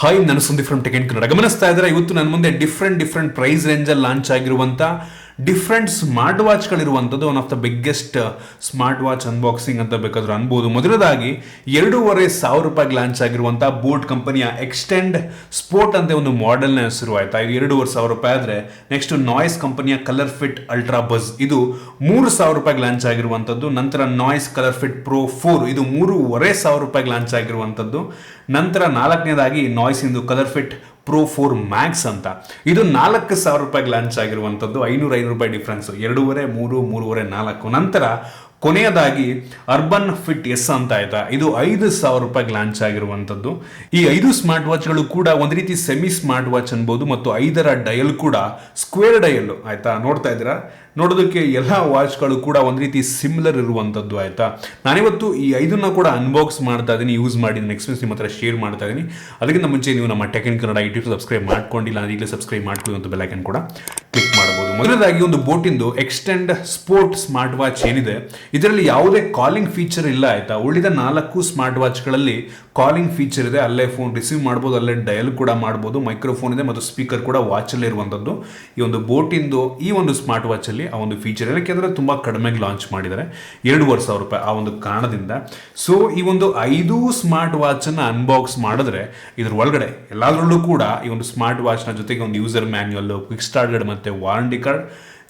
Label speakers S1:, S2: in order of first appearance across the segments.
S1: Hi, ನಾನು Sandeep from tech Kannada. ಗಮನಿಸ್ತಾ ಇದ್ದಾರೆ, ಇವತ್ತು ನನ್ನ ಮುಂದೆ ಡಿಫ್ರೆಂಟ್ ಪ್ರೈಸ್ ರೇಂಜಲ್ಲಿ ಲಾಂಚ್ ಆಗಿರುವಂಥ ಡಿಫ್ರೆಂಟ್ ಸ್ಮಾರ್ಟ್ ವಾಚ್ಗಳಿರುವಂಥದ್ದು one of the biggest smart watch unboxing ಅಂತ ಬೇಕಾದ್ರೂ ಅನ್ಬೋದು. ಮೊದಲದಾಗಿ 2,500 ರೂಪಾಯಿಗೆ ಲಾಂಚ್ ಆಗಿರುವಂಥ ಬೋಟ್ ಕಂಪನಿಯ ಎಕ್ಸ್ಟೆಂಡ್ ಸ್ಪೋರ್ಟ್ ಅಂತ ಒಂದು ಮಾಡೆಲ್ನ ಹೆಸರು ಆಯ್ತಾ. ಇದು 2,500 ರೂಪಾಯಿ ಆದರೆ ನೆಕ್ಸ್ಟ್ ನಾಯ್ಸ್ ಕಂಪನಿಯ ColorFit ಅಲ್ಟ್ರಾ ಬಜ್ ಇದು 3,000 ರೂಪಾಯಿಗೆ ಲಾಂಚ್ ಆಗಿರುವಂಥದ್ದು. ನಂತರ ನಾಯ್ಸ್ ColorFit Pro 4 ಇದು 3,500 ರೂಪಾಯಿಗೆ ಲಾಂಚ್ ಆಗಿರುವಂಥದ್ದು. ನಂತರ ನಾಲ್ಕನೇದಾಗಿ ನಾಯ್ಸ್ ಇಂದು ColorFit Pro 4 Max ಅಂತ ಇದು 4,000 ರೂಪಾಯಿಗೆ ಲಾಂಚ್ ಆಗಿರುವಂಥದ್ದು. 500 ರೂಪಾಯಿ ಡಿಫ್ರೆನ್ಸ್, 2,500, 3,500, 4. ನಂತರ ಕೊನೆಯದಾಗಿ ಅರ್ಬನ್ ಫಿಟ್ ಎಸ್ ಅಂತ ಆಯ್ತಾ, ಇದು 5,000 ರೂಪಾಯಿಗೆ ಲಾಂಚ್ ಆಗಿರುವಂಥದ್ದು. ಈ 5 ಸ್ಮಾರ್ಟ್ ವಾಚ್ಗಳು ಕೂಡ ಒಂದು ರೀತಿ ಸೆಮಿ ಸ್ಮಾರ್ಟ್ ವಾಚ್ ಅನ್ಬೋದು ಮತ್ತು 5ರ ಡಯಲ್ ಕೂಡ ಸ್ಕ್ವೇರ್ ಡಯಲ್ ಆಯ್ತಾ. ನೋಡ್ತಾ ಇದ್ದೀರಾ, ನೋಡೋದಕ್ಕೆ ಎಲ್ಲ ವಾಚ್ಗಳು ಕೂಡ ಒಂದು ರೀತಿ ಸಿಮಿಲರ್ ಇರುವಂಥದ್ದು ಆಯ್ತಾ. ನಾನಿವತ್ತು ಈ 5ನ್ನ ಕೂಡ ಅನ್ಬಾಕ್ಸ್ ಮಾಡ್ತಾ ಇದ್ದೀನಿ, ಯೂಸ್ ಮಾಡಿ ನನ್ನ ಎಕ್ಸ್ಪೀರಿಯನ್ಸ್ ನಿಮ್ಮ ಹತ್ರ ಶೇರ್ ಮಾಡ್ತಾ ಇದ್ದೀನಿ. ಅದಕ್ಕಿಂತ ಮುಂಚೆ ನೀವು ನಮ್ಮ ಟೆಕ್ ಕನ್ನಡ ಯೂಟ್ಯೂಬ್ ಸಬ್ಸ್ಕ್ರೈಬ್ ಮಾಡ್ಕೊಂಡಿಲ್ಲ ಅಂದ್ರೆ ಈಗಲೇ ಸಬ್ಸ್ಕ್ರೈಬ್ ಮಾಡ್ಕೊಳ್ಳಿ ಮತ್ತು ಬೆಲ್ ಐಕನ್ ಕೂಡ ಕ್ಲಿಕ್ ಮಾಡಬಹುದು. ಮೊದಲದಾಗಿ ಒಂದು ಬೋಟಿಂದು ಎಕ್ಸ್ಟೆಂಡ್ ಸ್ಪೋರ್ಟ್ ಸ್ಮಾರ್ಟ್ ವಾಚ್ ಏನಿದೆ, ಇದರಲ್ಲಿ ಯಾವುದೇ ಕಾಲಿಂಗ್ ಫೀಚರ್ ಇಲ್ಲ ಆಯ್ತಾ. ಉಳಿದ 4 ಸ್ಮಾರ್ಟ್ ವಾಚ್ಗಳಲ್ಲಿ ಕಾಲಿಂಗ್ ಫೀಚರ್ ಇದೆ, ಅಲ್ಲೇ ಫೋನ್ ರಿಸೀವ್ ಮಾಡ್ಬೋದು, ಅಲ್ಲೇ ಡಯಲ್ ಕೂಡ ಮಾಡ್ಬೋದು, ಮೈಕ್ರೋಫೋನ್ ಇದೆ ಮತ್ತು ಸ್ಪೀಕರ್ ಕೂಡ ವಾಚಲ್ಲಿ ಇರುವಂಥದ್ದು. ಈ ಒಂದು ಬೋಟಿಂದು ಈ ಒಂದು ಸ್ಮಾರ್ಟ್ ವಾಚಲ್ಲಿ ಆ ಒಂದು ಫೀಚರ್ ಯಾಕೆಂದರೆ ತುಂಬ ಕಡಿಮೆಗೆ ಲಾಂಚ್ ಮಾಡಿದ್ದಾರೆ, 2,500 ರೂಪಾಯಿ ಆ ಒಂದು ಕಾರಣದಿಂದ. ಸೊ ಈ ಒಂದು 5 ಸ್ಮಾರ್ಟ್ ವಾಚನ್ನು ಅನ್ಬಾಕ್ಸ್ ಮಾಡಿದ್ರೆ ಇದ್ರ ಒಳಗಡೆ ಎಲ್ಲದರಲ್ಲೂ ಕೂಡ ಈ ಒಂದು ಸ್ಮಾರ್ಟ್ ವಾಚ್ನ ಜೊತೆಗೆ ಒಂದು user manual, quick start guide ಮತ್ತು ವಾರಂಟಿ ಕಾರ್ಡ್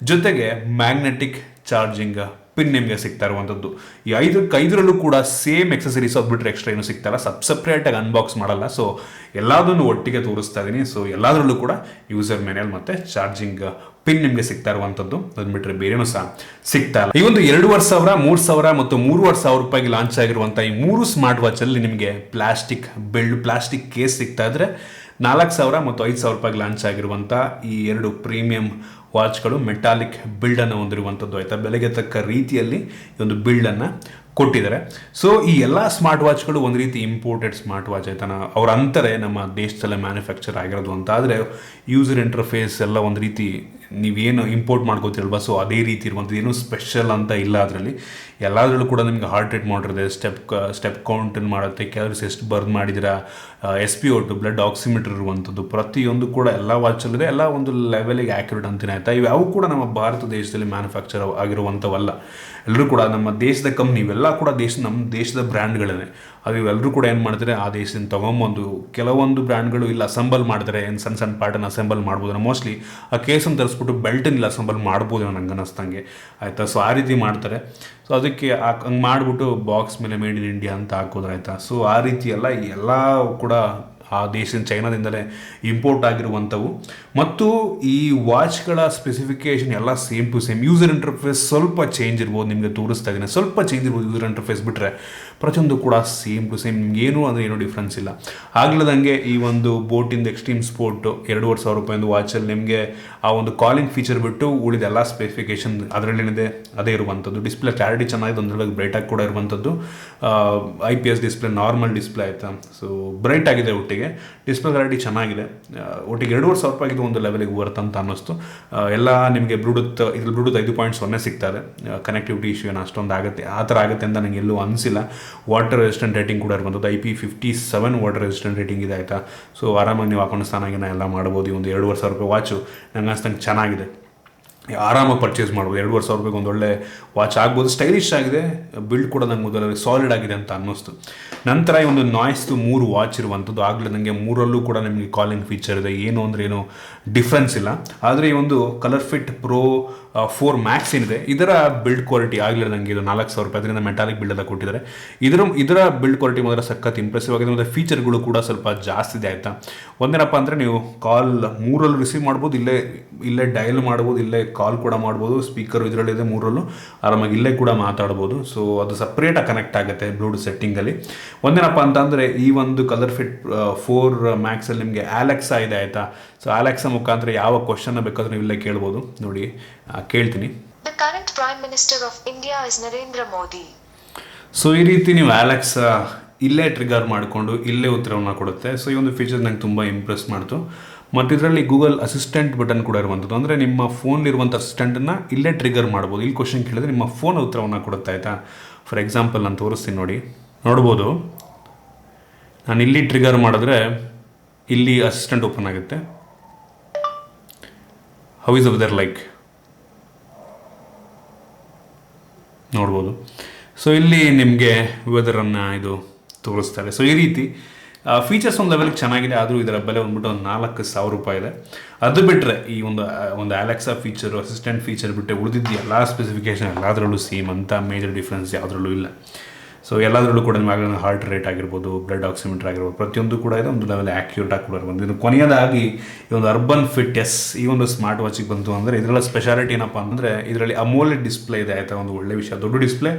S1: ಜೊತೆಗೆ ಮ್ಯಾಗ್ನೆಟಿಕ್ ಚಾರ್ಜಿಂಗ್ ಪಿನ್ ನಿಮಗೆ ಸಿಗ್ತಾ ಇರುವಂಥದ್ದು. ಈ 5ರಲ್ಲೂ ಕೂಡ ಸೇಮ್ ಎಕ್ಸಸರೀಸ್ ಬಿಟ್ಟರೆ ಎಕ್ಸ್ಟ್ರಾ ಏನು ಸಿಗ್ತಾರ, ಸಪ್ರೇಟಾಗಿ ಅನ್ಬಾಕ್ಸ್ ಮಾಡಲ್ಲ. ಸೊ ಎಲ್ಲದನ್ನು ಒಟ್ಟಿಗೆ ತೋರಿಸ್ತಾ ಇದ್ದೀನಿ. ಸೊ ಎಲ್ಲದರಲ್ಲೂ ಕೂಡ ಯೂಸರ್ ಮ್ಯಾನ್ಯಲ್ ಮತ್ತು ಚಾರ್ಜಿಂಗ್ ಪಿನ್ ನಿಮಗೆ ಸಿಗ್ತಾ ಇರುವಂಥದ್ದು, ಅದನ್ನ ಬಿಟ್ಟರೆ ಬೇರೆನೂ ಸಹ ಸಿಗ್ತಾ ಇಲ್ಲ. ಈ ಒಂದು 2,500, 3,000 ಮತ್ತು 3,500 ರೂಪಾಯಿಗೆ ಲಾಂಚ್ ಆಗಿರುವಂಥ ಈ 3 ಸ್ಮಾರ್ಟ್ ವಾಚಲ್ಲಿ ನಿಮಗೆ ಪ್ಲಾಸ್ಟಿಕ್ ಕೇಸ್ ಸಿಗ್ತಾ ಇದ್ರೆ, 4,000 ಮತ್ತು 5,000 ರೂಪಾಯಿಗೆ ಲಾಂಚ್ ಆಗಿರುವಂಥ ಈ 2 ಪ್ರೀಮಿಯಂ ವಾಚ್ಗಳು ಮೆಟಾಲಿಕ್ ಬಿಲ್ಡನ್ನು ಹೊಂದಿರುವಂಥದ್ದು ಆಯಿತಾ. ಬೆಲೆಗೆ ತಕ್ಕ ರೀತಿಯಲ್ಲಿ ಈ ಒಂದು ಬಿಲ್ಡನ್ನು ಕೊಟ್ಟಿದ್ದಾರೆ. ಸೊ ಈ ಎಲ್ಲ ಸ್ಮಾರ್ಟ್ ವಾಚ್ಗಳು ಒಂದು ರೀತಿ ಇಂಪೋರ್ಟೆಡ್ ಸ್ಮಾರ್ಟ್ ವಾಚ್ ಆಯ್ತಾ. ಅವ್ರ ಅಂತಾರೆ ನಮ್ಮ ದೇಶದಲ್ಲೇ ಮ್ಯಾನುಫ್ಯಾಕ್ಚರ್ ಆಗಿರೋದು ಅಂತ. ಆದರೆ ಯೂಸರ್ ಇಂಟರ್ಫೇಸ್ ಎಲ್ಲ ಒಂದು ರೀತಿ ನೀವೇನು ಇಂಪೋರ್ಟ್ ಮಾಡ್ಕೋತಿರಲ್ವ, ಸೊ ಅದೇ ರೀತಿ ಇರುವಂಥದ್ದು, ಏನು ಸ್ಪೆಷಲ್ ಅಂತ ಇಲ್ಲ ಅದರಲ್ಲಿ. ಎಲ್ಲದರಲ್ಲೂ ಕೂಡ ನಿಮಗೆ ಹಾರ್ಟ್ ರೇಟ್ ಮಾಡಿರುತ್ತೆ, ಸ್ಟೆಪ್ ಕೌಂಟನ್ನು ಮಾಡುತ್ತೆ, ಕ್ಯಾಲರೀಸ್ ಎಷ್ಟು ಬರ್ನ್ ಮಾಡಿದ್ದೀರಾ, SpO2 ಬ್ಲಡ್ ಆಕ್ಸಿಮೀಟರ್ ಇರುವಂಥದ್ದು ಪ್ರತಿಯೊಂದು ಕೂಡ ಎಲ್ಲ ವಾಚಲ್ಲಿದೆ. ಎಲ್ಲ ಒಂದು ಲೆವೆಲಿಗೆ ಆ್ಯಕ್ಯುರೇಟ್ ಅಂತಾನೆ ಆಯಿತಾ. ಇವು ಕೂಡ ನಮ್ಮ ಭಾರತ ದೇಶದಲ್ಲಿ ಮ್ಯಾನುಫ್ಯಾಕ್ಚರ್ ಆಗಿರುವಂಥವಲ್ಲ. ಎಲ್ಲರೂ ಕೂಡ ನಮ್ಮ ದೇಶದ ಕಂಪ್ನಿ, ಇವೆಲ್ಲ ಕೂಡ ನಮ್ಮ ದೇಶದ ಬ್ರ್ಯಾಂಡ್ಗಳೇ. ಅದು ಇವೆಲ್ಲರೂ ಕೂಡ ಏನು ಮಾಡ್ತಾರೆ, ಆ ದೇಶದಿಂದ ತೊಗೊಂಬಂದು ಕೆಲವೊಂದು ಬ್ರ್ಯಾಂಡ್ಗಳು ಇಲ್ಲಿ ಅಸೆಂಬಲ್ ಮಾಡ್ತಾರೆ, ಏನು ಸಣ್ಣ ಪಾರ್ಟನ್ನು ಅಸೆಂಬಲ್ ಮಾಡ್ಬೋದು. ಮೋಸ್ಟ್ಲಿ ಆ ಕೇಸನ್ನು ತರಿಸ್ಬಿಟ್ಟು ಬೆಲ್ಟನ್ನು ಇಲ್ಲಿ ಅಸೆಂಬಲ್ ಮಾಡ್ಬೋದು ನಂಗೆ ಅನ್ನಿಸ್ತಂಗೆ ಆಯಿತಾ. ಸೊ ಆ ರೀತಿ ಮಾಡ್ತಾರೆ. ಸೊ ಅದಕ್ಕೆ ಹಂಗೆ ಮಾಡಿಬಿಟ್ಟು ಬಾಕ್ಸ್ ಮೇಲೆ ಮೇಡ್ ಇನ್ ಇಂಡಿಯಾ ಅಂತ ಹಾಕೋದು ಆಯಿತಾ. ಸೊ ಆ ರೀತಿ ಎಲ್ಲ ಕೂಡ ಆ ದೇಶದ ಚೈನಾದಿಂದಲೇ ಇಂಪೋರ್ಟ್ ಆಗಿರುವಂಥವು. ಮತ್ತು ಈ ವಾಚ್ಗಳ ಸ್ಪೆಸಿಫಿಕೇಷನ್ ಎಲ್ಲ same to same. User interface ಸ್ವಲ್ಪ ಚೇಂಜ್ ಇರ್ಬೋದು, ನಿಮಗೆ ತೋರಿಸ್ತಾ ಇದ್ದೀನಿ, ಸ್ವಲ್ಪ ಚೇಂಜ್ ಇರ್ಬೋದು ಯೂಸರ್ ಇಂಟರ್ಫೇಸ್ ಬಿಟ್ಟರೆ ಪ್ರತಿಯೊಂದು ಕೂಡ ಸೇಮ್ ಟು ಸೇಮ್, ನಿಮಗೇನು ಅಂದರೆ ಏನೂ ಡಿಫ್ರೆನ್ಸ್ ಇಲ್ಲ. ಆಗ್ಲದಂಗೆ ಈ ಒಂದು ಬೋಟಿಂದ ಎಕ್ಸ್ಟ್ರೀಮ್ ಸ್ಪೋರ್ಟ್ 2,500 ರೂಪಾಯಿಂದ ವಾಚಲ್ಲಿ ನಿಮಗೆ ಆ ಒಂದು ಕಾಲಿಂಗ್ ಫೀಚರ್ ಬಿಟ್ಟು ಉಳಿದ ಎಲ್ಲ ಸ್ಪೆಸಿಫಿಕೇಷನ್ ಅದರಲ್ಲೇನಿದೆ ಅದೇ ಇರುವಂಥದ್ದು. ಡಿಸ್ಪ್ಲೇ ಕ್ಲಾರಿಟಿ ಚೆನ್ನಾಗಿದೆ, ಒಂದ್ರೊಳಗೆ ಬ್ರೈಟಾಗಿ ಕೂಡ ಇರುವಂಥದ್ದು. IPS ಡಿಸ್ಪ್ಲೇ, ನಾರ್ಮಲ್ ಡಿಸ್ಪ್ಲೇ ಆಯಿತಾ. ಸೊ ಬ್ರೈಟ್ ಆಗಿದೆ, ಒಟ್ಟಿಗೆ ಡಿಸ್ಪ್ಲೇ ಕ್ಲಾರಿಟಿ ಚೆನ್ನಾಗಿದೆ. ಒಟ್ಟಿಗೆ 2,500 ರೂಪಾಯಿಗೆ ಒಂದು ಲೆವೆಲಿಗೆ ವರ್ತ್ ಅಂತ ಅನ್ನಿಸ್ತು. ಎಲ್ಲ ನಿಮಗೆ ಬ್ಲೂಟೂತ್ 5.0 ಸಿಗ್ತಾ ಇದೆ. ಕನೆಕ್ಟಿವಿಟಿ ಇಶ್ಯೂ ಏನು ಅಷ್ಟೊಂದು ಆಗುತ್ತೆ, ಆ ಥರ ಆಗುತ್ತೆ ಅಂತ ನನಗೆ ಎಲ್ಲೂ ಅನಿಸಿಲ್ಲ. ವಾಟರ್ ರೆಸಿಸ್ಟೆಂಟ್ ರೇಟಿಂಗ್ ಕೂಡ ಇರುವಂಥದ್ದು, IP57 ವಾಟರ್ ರೆಸಿಸ್ಟೆಂಟ್ ರೇಟಿಂಗ್ ಇದೆ ಆಯಿತಾ. ಸೊ ಆರಾಮಾಗಿ ನೀವು ಹಾಕೊಂಡು ಸ್ನಾನಾಗಿನ ಎಲ್ಲ ಮಾಡ್ಬೋದು. ಈ ಒಂದು 2,500 ರೂಪಾಯಿ ವಾಚು ನಂಗೆ ಅನಿಸ್ತಂಗೆ ಚೆನ್ನಾಗಿದೆ, ಆರಾಮಾಗಿ ಪರ್ಚೇಸ್ ಮಾಡ್ಬೋದು. 2,500 ರೂಪಾಯಿಗೆ ಒಂದು ಒಳ್ಳೆ ವಾಚ್ ಆಗ್ಬೋದು. ಸ್ಟೈಲಿಶ್ ಆಗಿದೆ, ಬಿಲ್ಡ್ ಕೂಡ ನಂಗೆ ಮೊದಲ ಸಾಲಿಡ್ ಆಗಿದೆ ಅಂತ ಅನ್ನಿಸ್ತು. ನಂತರ ಈ ಒಂದು ನಾಯ್ಸ್ದು 3 ವಾಚ್ ಇರುವಂಥದ್ದು. ಆಗಲೇ ನನಗೆ 3ರಲ್ಲೂ ಕೂಡ ನಿಮಗೆ ಕಾಲಿಂಗ್ ಫೀಚರ್ ಇದೆ, ಏನು ಅಂದರೆ ಏನು ಡಿಫ್ರೆನ್ಸ್ ಇಲ್ಲ. ಆದರೆ ಈ ಒಂದು ColorFit Pro 4 Max ಏನಿದೆ, ಇದರ ಬಿಲ್ಡ್ ಕ್ವಾಲಿಟಿ ಆಗಲೇ ನನಗೆ ಇದು 4,000 ರೂಪಾಯಿ, ಅದರಿಂದ ಮೆಟಾಲಿಕ್ ಬಿಲ್ಡ್ ಎಲ್ಲ ಕೊಟ್ಟಿದ್ದಾರೆ. ಇದರ ಬಿಲ್ಡ್ ಕ್ವಾಲಿಟಿ ಮಾತ್ರ ಸಖತ್ ಇಂಪ್ರೆಸಿವ್ ಆಗಿದೆ. ಮತ್ತು ಫೀಚರ್ಗಳು ಕೂಡ ಸ್ವಲ್ಪ ಜಾಸ್ತಿ ಇದೆ ಆಯಿತಾ. ಒಂದೇನಪ್ಪ ಅಂದರೆ ನೀವು ಕಾಲ್ 3ರಲ್ಲೂ ರಿಸೀವ್ ಮಾಡ್ಬೋದು, ಇಲ್ಲೇ ಡಯಲ್ ಮಾಡ್ಬೋದು, ಇಲ್ಲೇ ಕಾಲ್ ಕೂಡ ಮಾಡ್ಬೋದು. ಸ್ಪೀಕರ್ ಇದರಲ್ಲಿದೆ 3ರಲ್ಲೂ, ಆರಾಮಾಗಿ ಇಲ್ಲೇ ಕೂಡ ಮಾತಾಡ್ಬೋದು. ಸೊ ಅದು ಸಪ್ರೇಟಾಗಿ ಕನೆಕ್ಟ್ ಆಗುತ್ತೆ ಬ್ಲೂಟೂತ್ ಸೆಟ್ಟಿಂಗಲ್ಲಿ. ಒಂದೇನಪ್ಪ ಅಂತಂದರೆ ಈ ಒಂದು ColorFit 4 Maxಲ್ಲಿ ನಿಮಗೆ Alexa ಇದೆ ಆಯಿತಾ. ಸೊ Alexa ಮುಖಾಂತರ ಯಾವ ಕ್ವಶನ್ನ ಬೇಕಾದ್ರೂ ನೀವು ಇಲ್ಲೇ ಕೇಳ್ಬೋದು. ನೋಡಿ ಕೇಳ್ತೀನಿ.
S2: The current Prime Minister of India is Narendra Modi.
S1: So ಈ ರೀತಿ ನೀವು Alexa ಇಲ್ಲೇ ಟ್ರಿಗರ್ ಮಾಡಿಕೊಂಡು ಇಲ್ಲೇ ಉತ್ತರವನ್ನು ಕೊಡುತ್ತೆ. ಸೊ ಈ ಒಂದು ಫೀಚರ್ ನಂಗೆ ತುಂಬ ಇಂಪ್ರೆಸ್ ಮಾಡ್ತು. ಮತ್ತು ಇದರಲ್ಲಿ ಗೂಗಲ್ ಅಸಿಸ್ಟೆಂಟ್ ಬಟನ್ ಕೂಡ ಇರುವಂಥದ್ದು. ಅಂದರೆ ನಿಮ್ಮ ಫೋನ್ಲಿರುವಂಥ ಅಸಿಸ್ಟೆಂಟನ್ನು ಇಲ್ಲೇ ಟ್ರಿಗರ್ ಮಾಡ್ಬೋದು. ಇಲ್ಲಿ ಕ್ವಶನ್ ಕೇಳಿದ್ರೆ ನಿಮ್ಮ ಫೋನ್ ಉತ್ತರವನ್ನು ಕೊಡುತ್ತೆ ಆಯಿತಾ. ಫಾರ್ ಎಕ್ಸಾಂಪಲ್ ನಾನು ತೋರಿಸ್ತೀನಿ, ನೋಡ್ಬೋದು. ನಾನು ಇಲ್ಲಿ ಟ್ರಿಗರ್ ಮಾಡಿದ್ರೆ ಇಲ್ಲಿ ಅಸಿಸ್ಟೆಂಟ್ ಓಪನ್ ಆಗುತ್ತೆ. How is the weather like ನೋಡ್ಬೋದು. ಸೊ ಇಲ್ಲಿ ನಿಮಗೆ ವೆದರನ್ನು ಇದು ತೋರಿಸ್ತಾರೆ. ಸೊ ಈ ರೀತಿ ಫೀಚರ್ಸ್ ಒಂದು ಲೆವೆಲ್ಗೆ ಚೆನ್ನಾಗಿದೆ, ಆದರೂ ಇದರ ಬೆಲೆ ಬಂದ್ಬಿಟ್ಟು ಒಂದು 4,000 ರೂಪಾಯಿ ಇದೆ. ಅದು ಬಿಟ್ಟರೆ ಈ ಒಂದು ಅಲೆಕ್ಸಾ ಫೀಚರು, ಅಸಿಸ್ಟೆಂಟ್ ಫೀಚರ್ ಬಿಟ್ಟರೆ ಉಳಿದಿದ್ದು ಎಲ್ಲ ಸ್ಪೆಸಿಫಿಕೇಷನ್ ಎಲ್ಲದರಲ್ಲೂ ಸೇಮ್ ಅಂತ ಮೇಜರ್ ಡಿಫ್ರೆನ್ಸ್ ಯಾವುದರಲ್ಲೂ ಇಲ್ಲ. ಸೊ ಎಲ್ಲದರಲ್ಲೂ ಕೂಡ ನಿಮಗೆ ಹಾರ್ಟ್ ರೇಟ್ ಆಗಿರ್ಬೋದು, ಬ್ಲಡ್ ಆಕ್ಸಿಮೀಟರ್ ಆಗಿರ್ಬೋದು, ಪ್ರತಿಯೊಂದು ಕೂಡ ಇದೆ ಒಂದು ಲೆವೆಲ್ ಆ್ಯಕ್ಯುರೇಟ್ ಆಗಿ ಕೂಡ ಇರ್ಬೋದು. ಇದು ಕೊನೆಯದಾಗಿ ಈ ಒಂದು ಅರ್ಬನ್ ಫಿಟ್ ಎಸ್ ಈ ಒಂದು ಸ್ಮಾರ್ಟ್ ವಾಚಿಗೆ ಬಂತು ಅಂದರೆ ಇದರಲ್ಲಿ ಸ್ಪೆಷಾಲಿಟಿ ಏನಪ್ಪ ಅಂದರೆ ಇದರಲ್ಲಿ ಅಮೋಲೆಡ್ ಡಿಸ್ಪ್ಲೇ ಇದೆ ಆಯಿತಾ. ಒಂದು ಒಳ್ಳೆ ವಿಷಯ, ದೊಡ್ಡ ಡಿಸ್ಪ್ಲೇ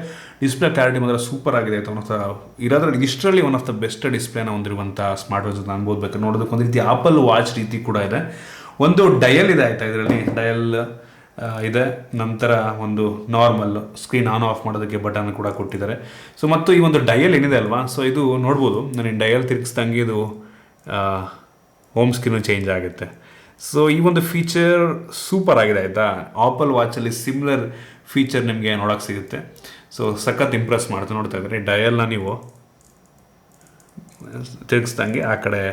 S1: ಕ್ಲಾರಿಟಿ ಮಾತ್ರ ಸೂಪರ್ ಆಗಿದೆ ಆಯಿತಾ. ಇರೋದ್ರಲ್ಲಿ ಇಷ್ಟರಲ್ಲಿ ಒನ್ ಆಫ್ ದ ಬೆಸ್ಟ್ ಡಿಸ್ಪ್ಲೇನ ಹೊಂದಿರುವಂಥ ಸ್ಮಾರ್ಟ್ ವಾಚ್ ಅಂತ ಅನ್ಬೋದು. ಬೇಕಾದ್ರೆ ನೋಡೋದಕ್ಕೆ ಒಂದು ರೀತಿ ಆಪಲ್ ವಾಚ್ ರೀತಿ ಕೂಡ ಇದೆ. ಒಂದು ಡಯಲ್ ಇದೆ ಆಯಿತಾ, ಇದರಲ್ಲಿ ಡಯಲ್ ಇದೆ. ನಂತರ ಒಂದು ನಾರ್ಮಲ್ ಸ್ಕ್ರೀನ್ ಆನ್ ಆಫ್ ಮಾಡೋದಕ್ಕೆ ಬಟನ್ ಕೂಡ ಕೊಟ್ಟಿದ್ದಾರೆ. ಸೊ ಮತ್ತು ಈ ಒಂದು ಡಯಲ್ ಏನಿದೆ ಅಲ್ವಾ, ಸೊ ಇದು ನೋಡ್ಬೋದು, ನನಗೆ ಡಯಲ್ ತಿರುಗಿಸ್ದಂಗೆ ಇದು ಹೋಮ್ ಸ್ಕ್ರೀನು ಚೇಂಜ್ ಆಗುತ್ತೆ. ಸೊ ಈ ಒಂದು ಫೀಚರ್ ಸೂಪರ್ ಆಗಿದೆ ಆಯಿತಾ. ಆಪಲ್ ವಾಚಲ್ಲಿ ಸಿಮಿಲರ್ ಫೀಚರ್ ನಿಮಗೆ ನೋಡೋಕ್ಕೆ ಸಿಗುತ್ತೆ. ಸೊ ಸಖತ್ ಇಂಪ್ರೆಸ್ ಮಾಡ್ತಾ ನೋಡ್ತಾ ಇದ್ದಾರೆ. ಡಯಲ್ನ ನೀವು ತಿರುಗಿಸ್ದಂಗೆ ಆ ಕಡೆ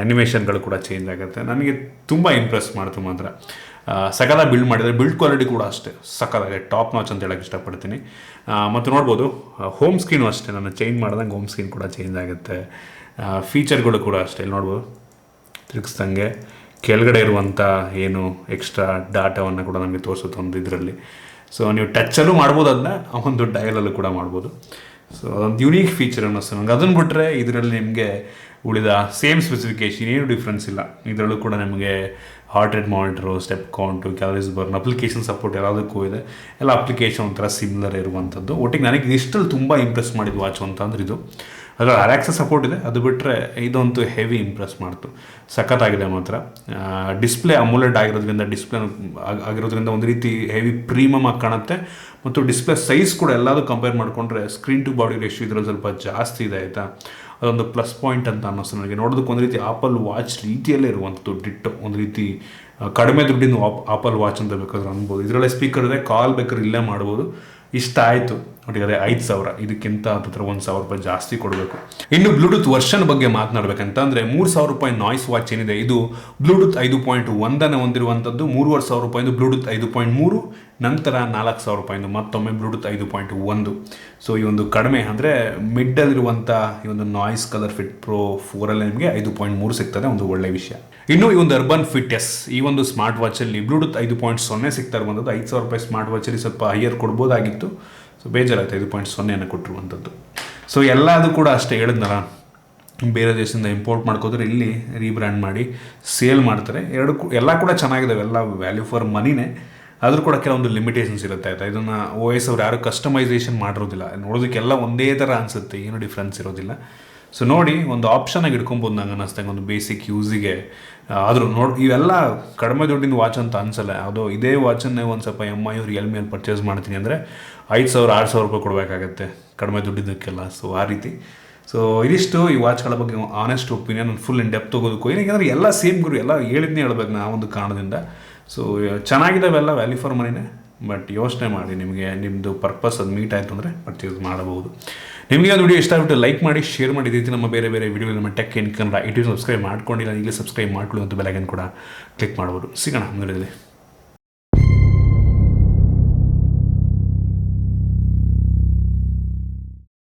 S1: ಅನಿಮೇಷನ್ಗಳು ಕೂಡ ಚೇಂಜ್ ಆಗುತ್ತೆ. ನನಗೆ ತುಂಬ ಇಂಪ್ರೆಸ್ ಮಾಡ್ತು ಮಾತ್ರ. ಸಕಲ ಬಿಲ್ಡ್ ಮಾಡಿದರೆ, ಬಿಲ್ಡ್ ಕ್ವಾಲಿಟಿ ಕೂಡ ಅಷ್ಟೇ ಸಕಲಾಗಿದೆ, ಟಾಪ್ ನಾಚ್ ಅಂತ ಹೇಳೋಕ್ಕೆ ಇಷ್ಟಪಡ್ತೀನಿ. ಮತ್ತು ನೋಡ್ಬೋದು ಹೋಮ್ ಸ್ಕ್ರೀನು ಅಷ್ಟೇ, ನಾನು ಚೇಂಜ್ ಮಾಡ್ದಂಗೆ ಹೋಮ್ ಸ್ಕ್ರೀನ್ ಕೂಡ ಚೇಂಜ್ ಆಗುತ್ತೆ. ಫೀಚರ್ಗಳು ಕೂಡ ಅಷ್ಟೇ, ಇಲ್ಲಿ ನೋಡ್ಬೋದು ತಿರುಗಿಸ್ದಂಗೆ ಕೆಳಗಡೆ ಇರುವಂಥ ಏನು ಎಕ್ಸ್ಟ್ರಾ ಡಾಟಾವನ್ನು ಕೂಡ ನಮಗೆ ತೋರಿಸುತ್ತೆ ಒಂದು ಇದರಲ್ಲಿ. ಸೊ ನೀವು ಟಚ್ಚಲ್ಲೂ ಮಾಡ್ಬೋದು, ಅದನ್ನ ಒಂದು ಡಯಲಲ್ಲೂ ಕೂಡ ಮಾಡ್ಬೋದು. ಸೊ ಅದೊಂದು ಯುನೀಕ್ ಫೀಚರ್ ಅನ್ನಿಸ್ತು ನನಗೆ. ಅದನ್ನು ಬಿಟ್ಟರೆ ಇದರಲ್ಲಿ ನಿಮಗೆ ಉಳಿದ ಸೇಮ್ ಸ್ಪೆಸಿಫಿಕೇಷನ್ ಏನು ಡಿಫ್ರೆನ್ಸ್ ಇಲ್ಲ. ಇದರಲ್ಲೂ ಕೂಡ ನಿಮಗೆ heart rate monitor, step count, calories burn, application support ಎಲ್ಲದಕ್ಕೂ ಇದೆ. ಎಲ್ಲ ಅಪ್ಲಿಕೇಶನ್ ಒಂಥರ ಸಿಮಿಲರ್ ಇರುವಂಥದ್ದು. ಒಟ್ಟಿಗೆ ನನಗೆ ಇಷ್ಟಲ್ಲಿ ತುಂಬ ಇಂಪ್ರೆಸ್ ಮಾಡಿದ್ದು ವಾಚ್ ಅಂತ ಅಂದ್ರೆ ಇದು. ಅದರಲ್ಲಿ ಅಲೆಕ್ಸಾ ಸಪೋರ್ಟ್ ಇದೆ, ಅದು ಬಿಟ್ಟರೆ ಇದಂತೂ ಹೆವಿ ಇಂಪ್ರೆಸ್ ಮಾಡ್ತು, ಸಖತ್ತಾಗಿದೆ ಮಾತ್ರ. ಡಿಸ್ಪ್ಲೇ ಅಮೋಲೆಡ್ ಆಗಿರೋದ್ರಿಂದ, ಡಿಸ್ಪ್ಲೇ ಆಗಿರೋದ್ರಿಂದ ಒಂದು ರೀತಿ ಹೆವಿ ಪ್ರೀಮಿಯಮ್ ಆಗಿ ಕಾಣುತ್ತೆ. ಮತ್ತು ಡಿಸ್ಪ್ಲೇ ಸೈಜ್ ಕೂಡ ಎಲ್ಲದೂ ಕಂಪೇರ್ ಮಾಡಿಕೊಂಡ್ರೆ ಸ್ಕ್ರೀನ್ ಟು ಬಾಡಿ ರೇಷಿಯೋ ಇದರಲ್ಲಿ ಸ್ವಲ್ಪ ಜಾಸ್ತಿ ಇದೆ ಆಯಿತಾ. ಅದೊಂದು ಪ್ಲಸ್ ಪಾಯಿಂಟ್ ಅಂತ ಅನ್ನಿಸ್ತು ನನಗೆ. ನೋಡೋದಕ್ಕೆ ಒಂದು ರೀತಿ ಆಪಲ್ ವಾಚ್ ರೀತಿಯಲ್ಲೇ ಇರುವಂಥದ್ದು ಡಿಟ್ಟು, ಒಂದು ರೀತಿ ಕಡಿಮೆ ದುಡ್ಡಿನ ಆಪಲ್ ವಾಚ್ ಅಂತ ಬೇಕಾದ್ರೆ ಅನ್ಬೋದು. ಇದರಲ್ಲೇ ಸ್ಪೀಕರ್ ಇದೆ, ಕಾಲ್ ಬೇಕಾದ್ರೆ ಇಲ್ಲೇ ಮಾಡ್ಬೋದು. ಇಷ್ಟ ಆಯಿತು. ಒಟ್ಟಿಗೆ 5,000, ಇದಕ್ಕಿಂತ ಹತ್ತಿರ 1,000 ರೂಪಾಯಿ ಜಾಸ್ತಿ ಕೊಡಬೇಕು. ಇನ್ನು ಬ್ಲೂಟೂತ್ ವರ್ಷನ್ ಬಗ್ಗೆ ಮಾತನಾಡಬೇಕಂತ ಅಂದರೆ 3,000 ರೂಪಾಯಿ ನಾಯ್ಸ್ ವಾಚ್ ಏನಿದೆ ಇದು ಬ್ಲೂಟೂತ್ 5.1 ಹೊಂದಿರುವಂಥದ್ದು. 3,500 ರೂಪಾಯಿಂದ ಬ್ಲೂಟೂತ್ 5.3, ನಂತರ 4,000 ರೂಪಾಯಿಂದ ಮತ್ತೊಮ್ಮೆ ಬ್ಲೂಟೂತ್ 5.1. ಸೊ ಈ ಒಂದು ಕಡಿಮೆ ಅಂದರೆ ಮಿಡ್ಡಲ್ಲಿರುವಂಥ ಈ ಒಂದು ನಾಯ್ಸ್ ColorFit Pro 4 ನಿಮಗೆ 5.3 ಸಿಗ್ತದೆ, ಒಂದು ಒಳ್ಳೆಯ ವಿಷಯ. ಇನ್ನು ಈ ಒಂದು ಅರ್ಬನ್ ಫಿಟ್ ಎಸ್ ಈ ಒಂದು ಸ್ಮಾರ್ಟ್ ವಾಚಲ್ಲಿ ಬ್ಲೂಟೂತ್ 5.0 ಸಿಗ್ತಾ ಇರುವಂಥದ್ದು. 5,000 ರೂಪಾಯಿ ಸ್ಮಾರ್ಟ್ ವಾಚಲ್ಲಿ ಸ್ವಲ್ಪ ಹೈಯರ್ ಕೊಡ್ಬೋದಾಗಿತ್ತು. ಸೊ ಬೇಜಾರಾಯ್ತು 5.0 ಕೊಟ್ಟಿರುವಂಥದ್ದು. ಸೊ ಎಲ್ಲದೂ ಕೂಡ ಅಷ್ಟೇ ಹೇಳಿದ್ನಲ್ಲ, ಬೇರೆ ದೇಶದಿಂದ ಇಂಪೋರ್ಟ್ ಮಾಡ್ಕೋದ್ರೆ ಇಲ್ಲಿ ರೀಬ್ರ್ಯಾಂಡ್ ಮಾಡಿ ಸೇಲ್ ಮಾಡ್ತಾರೆ. ಎಲ್ಲ ಕೂಡ ಚೆನ್ನಾಗಿದ್ದಾವೆ, ಎಲ್ಲ ವ್ಯಾಲ್ಯೂ ಫಾರ್ ಮನಿನೇ. ಆದರೂ ಕೂಡ ಕೆಲವೊಂದು ಲಿಮಿಟೇಷನ್ಸ್ ಇರುತ್ತೆ ಆಯಿತಾ. ಇದನ್ನು OS ಅವ್ರು ಯಾರು ಕಸ್ಟಮೈಸೇಷನ್ ಮಾಡಿರೋದಿಲ್ಲ, ನೋಡೋದಕ್ಕೆಲ್ಲ ಒಂದೇ ಥರ ಅನಿಸುತ್ತೆ, ಏನು ಡಿಫ್ರೆನ್ಸ್ ಇರೋದಿಲ್ಲ. ಸೊ ನೋಡಿ ಒಂದು ಆಪ್ಷನಾಗಿ ಇಟ್ಕೊಬೋದು ನಂಗೆ ಅನ್ನಿಸ್ದಂಗೆ, ಒಂದು ಬೇಸಿಕ್ ಯೂಸಿಗೆ. ಆದರೂ ಇವೆಲ್ಲ ಕಡಿಮೆ ದುಡ್ಡಿನ ವಾಚ್ ಅಂತ ಅನಿಸಲ್ಲ. ಯಾವುದೋ ಇದೇ ವಾಚನ್ನೇ ಒಂದು ಸ್ವಲ್ಪ MI ರಿಯಲ್ಮಿಯಲ್ಲಿ ಪರ್ಚೇಸ್ ಮಾಡ್ತೀನಿ ಅಂದರೆ 5,000-6,000 ರೂಪಾಯಿ ಕೊಡಬೇಕಾಗತ್ತೆ ಕಡಿಮೆ ದುಡ್ಡಿದ್ದಕ್ಕೆಲ್ಲ. ಸೊ ಆ ರೀತಿ. ಸೊ ಇದಿಷ್ಟು ಈ ವಾಚ್ಗಳ ಬಗ್ಗೆ honest opinion. Full in depth ಹೋಗೋದಕ್ಕೂ ಏನಕ್ಕೆ ಎಲ್ಲ ಸೇಮ್ ಗುರು, ಎಲ್ಲ ಹೇಳಿದ್ನೇ ಹೇಳ್ಬೇಕು ನಾ ಒಂದು ಕಾರಣದಿಂದ. ಸೊ ಚೆನ್ನಾಗಿದ್ದಾವೆಲ್ಲ ವ್ಯಾಲ್ಯೂ ಫಾರ್ ಮನಿನೇ. ಬಟ್ ಯೋಚನೆ ಮಾಡಿ, ನಿಮ್ಮದು ಪರ್ಪಸ್ ಅದು ಮೀಟ್ ಆಯಿತು ಅಂದರೆ ಪರ್ಚೇಸ್ ಮಾಡಬಹುದು. ನಿಮಗೆ ಅದು ವಿಡಿಯೋ ಇಷ್ಟ ಆಗಿಬಿಟ್ಟು ಲೈಕ್ ಮಾಡಿ, ಶೇರ್ ಮಾಡಿ. ರೀತಿ ನಮ್ಮ ಬೇರೆ ವಿಡಿಯೋ ನಮ್ಮ tech in Kannada YouTube subscribe ಮಾಡ್ಕೊಂಡಿಲ್ಲ, ಈಗಲೇ ಸಬ್ಸ್ಕ್ರೈಬ್ ಮಾಡ್ಕೊಳ್ಳಿ ಮತ್ತು ಬೆಲ್ ಐಕಾನ್ ಕೂಡ ಕ್ಲಿಕ್ ಮಾಡ್ಬೋದು. ಸಿಗೋಣ ಮುಂದಿನ